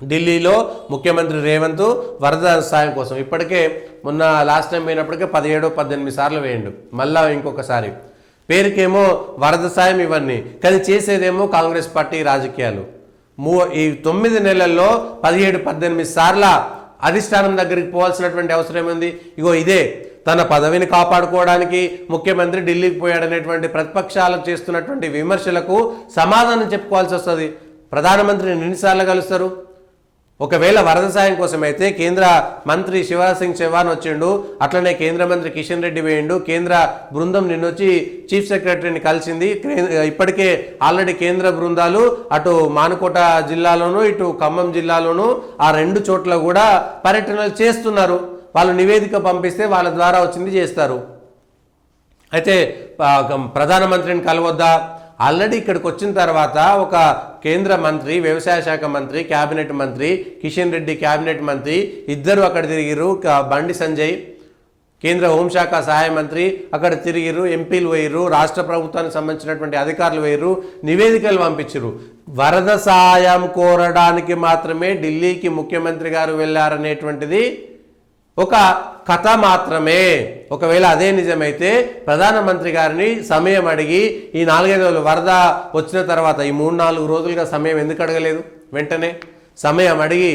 ఢిల్లీలో ముఖ్యమంత్రి రేవంత్ వరద సాయం కోసం ఇప్పటికే మొన్న లాస్ట్ టైం పోయినప్పటికే 17-18 సార్లు వేయండు, మళ్ళా ఇంకొకసారి పేరుకేమో వరద సాయం ఇవన్నీ, కానీ చేసేదేమో కాంగ్రెస్ పార్టీ రాజకీయాలు. ఈ 9 నెలల్లో 17-18 సార్ల అధిష్టానం దగ్గరికి పోవాల్సినటువంటి అవసరం ఉంది. ఇగో ఇదే తన పదవిని కాపాడుకోవడానికి ముఖ్యమంత్రి ఢిల్లీకి పోయాడనేటువంటి ప్రతిపక్షాలకు చేస్తున్నటువంటి విమర్శలకు సమాధానం చెప్పుకోవాల్సి వస్తుంది. ప్రధానమంత్రిని ఎన్నిసార్లు కలుస్తారు? ఒకవేళ వరద సాయం కోసం అయితే కేంద్ర మంత్రి శివరాజ్ సింగ్ చౌహాన్ వచ్చిండు, అట్లనే కేంద్ర మంత్రి కిషన్ రెడ్డి వేయండు, కేంద్ర బృందం నిన్నొచ్చి చీఫ్ సెక్రటరీని కలిసింది. ఇప్పటికే ఆల్రెడీ కేంద్ర బృందాలు అటు మానుకోట జిల్లాలోను ఇటు ఖమ్మం జిల్లాలోను ఆ 2 చోట్ల కూడా పర్యటనలు చేస్తున్నారు. వాళ్ళు నివేదిక పంపిస్తే వాళ్ళ ద్వారా వచ్చింది చేస్తారు. అయితే ప్రధానమంత్రిని కలవద్దా? ఆల్రెడీ ఇక్కడికి వచ్చిన తర్వాత ఒక కేంద్ర మంత్రి, వ్యవసాయ శాఖ మంత్రి, క్యాబినెట్ మంత్రి, కిషన్ రెడ్డి క్యాబినెట్ మంత్రి ఇద్దరు అక్కడ తిరిగిరు. బండి సంజయ్ కేంద్ర హోంశాఖ సహాయ మంత్రి అక్కడ తిరిగిరు, ఎంపీలు వేయరు, రాష్ట్ర ప్రభుత్వానికి సంబంధించినటువంటి అధికారులు వేయరు, నివేదికలు పంపించరు. వరద సాయం కోరడానికి మాత్రమే ఢిల్లీకి ముఖ్యమంత్రి గారు వెళ్ళారనేటువంటిది ఒక కథ మాత్రమే. ఒకవేళ అదే నిజమైతే ప్రధానమంత్రి గారిని సమయం అడిగి ఈ 4-5 రోజులు వరద వచ్చిన తర్వాత ఈ 3-4 రోజులుగా సమయం ఎందుకు అడగలేదు? వెంటనే సమయం అడిగి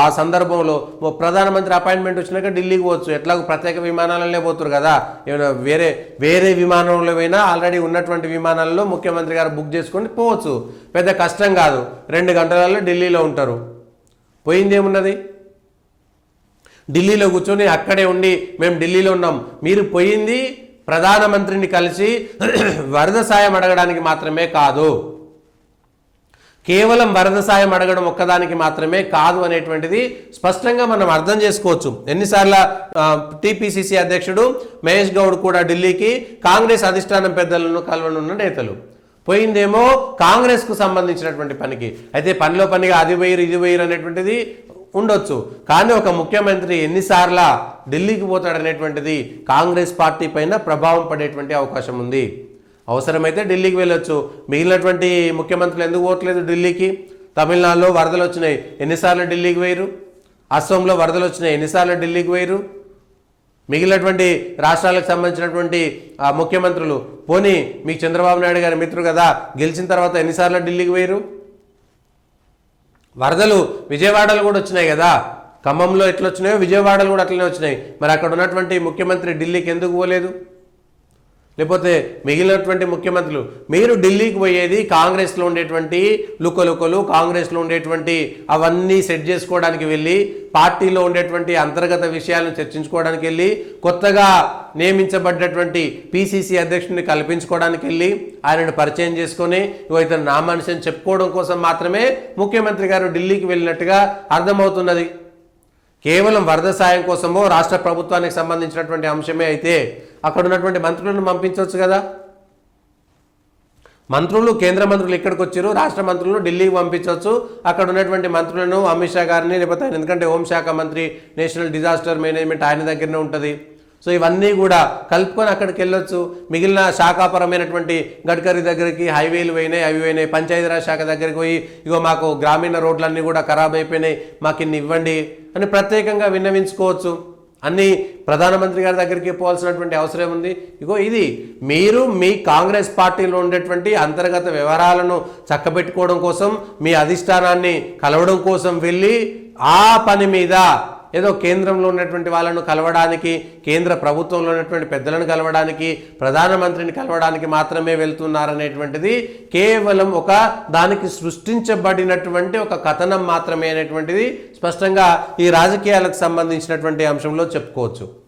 ఆ సందర్భంలో ప్రధానమంత్రి అపాయింట్మెంట్ వచ్చినాక ఢిల్లీకి పోవచ్చు. ఎట్లాగో ప్రత్యేక విమానాలనే పోతున్నారు కదా, ఏమైనా వేరే విమానంలో పోయినా ఆల్రెడీ ఉన్నటువంటి విమానాలలో ముఖ్యమంత్రి గారు బుక్ చేసుకొని పోవచ్చు. పెద్ద కష్టం కాదు, 2 గంటలలో ఢిల్లీలో ఉంటారు. పోయిందేమున్నది? ఢిల్లీలో కూర్చొని అక్కడే ఉండి మేము ఢిల్లీలో ఉన్నాం. మీరు పోయింది ప్రధానమంత్రిని కలిసి వరద సాయం అడగడానికి మాత్రమే కాదు, కేవలం వరద సాయం అడగడం ఒక్కదానికి మాత్రమే కాదు అనేటువంటిది స్పష్టంగా మనం అర్థం చేసుకోవచ్చు. ఎన్నిసార్లు టీపీసీసీ అధ్యక్షుడు మహేష్ గౌడ్ కూడా ఢిల్లీకి కాంగ్రెస్ అధిష్టానం పెద్దలను కలవనున్న నేతలు పోయిందేమో కాంగ్రెస్కు సంబంధించినటువంటి పనికి. అయితే పనిలో పనిగా అది వేయరు ఇది వేయరు అనేటువంటిది ఉండొచ్చు, కానీ ఒక ముఖ్యమంత్రి ఎన్నిసార్లు ఢిల్లీకి పోతాడనేటువంటిది కాంగ్రెస్ పార్టీ పైన ప్రభావం పడేటువంటి అవకాశం ఉంది. అవసరమైతే ఢిల్లీకి వెళ్ళొచ్చు. మిగిలినటువంటి ముఖ్యమంత్రులు ఎందుకు పోవట్లేదు ఢిల్లీకి? తమిళనాడులో వరదలు వచ్చినాయి, ఎన్నిసార్లు ఢిల్లీకి వేయరు? అస్సాంలో వరదలు వచ్చినాయి, ఎన్నిసార్లు ఢిల్లీకి వేయరు? మిగిలినటువంటి రాష్ట్రాలకు సంబంధించినటువంటి ముఖ్యమంత్రులు పోనీ మీకు చంద్రబాబు నాయుడు గారి మిత్రుడు కదా, గెలిచిన తర్వాత ఎన్నిసార్లు ఢిల్లీకి వేయరు? వరదలు విజయవాడలో కూడా వచ్చినాయి కదా, ఖమ్మంలో ఎట్లా వచ్చినాయో విజయవాడలో కూడా అట్లనే వచ్చినాయి. మరి అక్కడ ఉన్నటువంటి ముఖ్యమంత్రి ఢిల్లీకి ఎందుకు పోలేదు? లేకపోతే మిగిలినటువంటి ముఖ్యమంత్రులు మీరు ఢిల్లీకి పోయేది కాంగ్రెస్లో ఉండేటువంటి లుకలుకలు, కాంగ్రెస్లో ఉండేటువంటి అవన్నీ సెట్ చేసుకోవడానికి వెళ్ళి, పార్టీలో ఉండేటువంటి అంతర్గత విషయాలను చర్చించుకోవడానికి వెళ్ళి, కొత్తగా నియమించబడ్డటువంటి పీసీసీ అధ్యక్షుడిని కల్పించుకోవడానికి వెళ్ళి ఆయనను పరిచయం చేసుకొని ఇతను నా మనిషి అని చెప్పుకోవడం కోసం మాత్రమే ముఖ్యమంత్రి గారు ఢిల్లీకి వెళ్ళినట్టుగా అర్థమవుతున్నది. కేవలం వరద సాయం కోసమో రాష్ట్ర ప్రభుత్వానికి సంబంధించినటువంటి అంశమే అయితే అక్కడ ఉన్నటువంటి మంత్రులను పంపించవచ్చు కదా. మంత్రులు, కేంద్ర మంత్రులు ఇక్కడికి వచ్చారు, రాష్ట్ర మంత్రులను ఢిల్లీకి పంపించవచ్చు. అక్కడ ఉన్నటువంటి మంత్రులను అమిత్ షా గారిని, లేకపోతే ఆయన ఎందుకంటే హోంశాఖ మంత్రి, నేషనల్ డిజాస్టర్ మేనేజ్మెంట్ ఆయన దగ్గరనే ఉంటుంది. సో ఇవన్నీ కూడా కలుపుకొని అక్కడికి వెళ్ళొచ్చు. మిగిలిన శాఖాపరమైనటువంటి గడ్కరీ దగ్గరికి హైవేలు పోయినాయి, అవి పోయినాయి. పంచాయతీరాజ్ శాఖ దగ్గరికి పోయి ఇగో మాకు గ్రామీణ రోడ్లన్నీ కూడా ఖరాబ్ అయిపోయినాయి, మాకు ఇన్ని ఇవ్వండి అని ప్రత్యేకంగా విన్నవించుకోవచ్చు. అన్నీ ప్రధానమంత్రి గారి దగ్గరికి పోవాల్సినటువంటి అవసరం ఉంది. ఇగో ఇది మీరు మీ కాంగ్రెస్ పార్టీలో ఉండేటువంటి అంతర్గత వ్యవహారాలను చక్కబెట్టుకోవడం కోసం, మీ అధిష్టానాన్ని కలవడం కోసం వెళ్ళి ఆ పని మీద ఏదో కేంద్రంలో ఉన్నటువంటి వాళ్ళను కలవడానికి, కేంద్ర ప్రభుత్వంలో ఉన్నటువంటి పెద్దలను కలవడానికి, ప్రధానమంత్రిని కలవడానికి మాత్రమే వెళ్తున్నారనేటువంటిది కేవలం ఒక దానికి సృష్టించబడినటువంటి ఒక కథనం మాత్రమే అనేటువంటిది స్పష్టంగా ఈ రాజకీయాలకు సంబంధించినటువంటి అంశంలో చెప్పుకోవచ్చు.